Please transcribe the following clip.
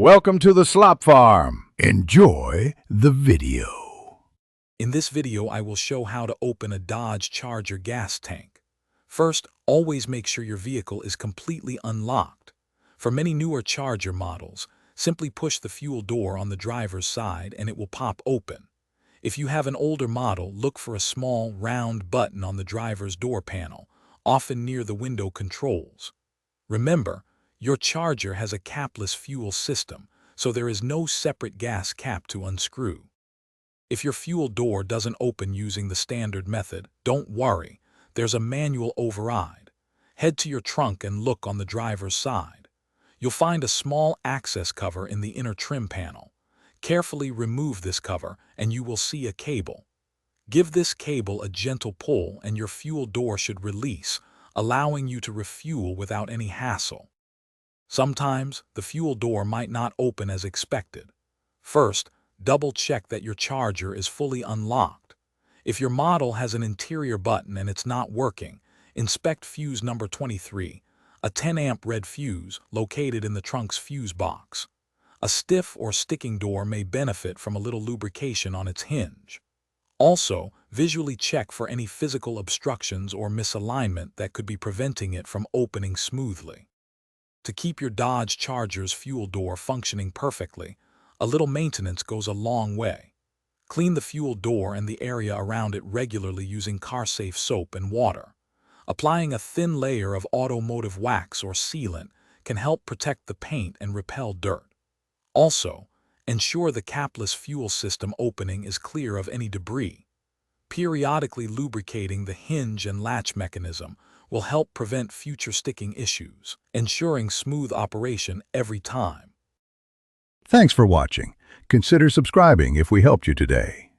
Welcome to the Slop Farm. Enjoy the video. In this video, I will show how to open a Dodge Charger gas tank. First, always make sure your vehicle is completely unlocked. For many newer Charger models, simply push the fuel door on the driver's side and it will pop open. If you have an older model, look for a small, round button on the driver's door panel, often near the window controls. Remember, your Charger has a capless fuel system, so there is no separate gas cap to unscrew. If your fuel door doesn't open using the standard method, don't worry, there's a manual override. Head to your trunk and look on the driver's side. You'll find a small access cover in the inner trim panel. Carefully remove this cover and you will see a cable. Give this cable a gentle pull and your fuel door should release, allowing you to refuel without any hassle. Sometimes, the fuel door might not open as expected. First, double-check that your Charger is fully unlocked. If your model has an interior button and it's not working, inspect fuse number 23, a 10-amp red fuse located in the trunk's fuse box. A stiff or sticking door may benefit from a little lubrication on its hinge. Also, visually check for any physical obstructions or misalignment that could be preventing it from opening smoothly. To keep your Dodge Charger's fuel door functioning perfectly, a little maintenance goes a long way. Clean the fuel door and the area around it regularly using car-safe soap and water. Applying a thin layer of automotive wax or sealant can help protect the paint and repel dirt. Also, ensure the capless fuel system opening is clear of any debris. Periodically lubricating the hinge and latch mechanism will help prevent future sticking issues, ensuring smooth operation every time. Thanks for watching. Consider subscribing if we helped you today.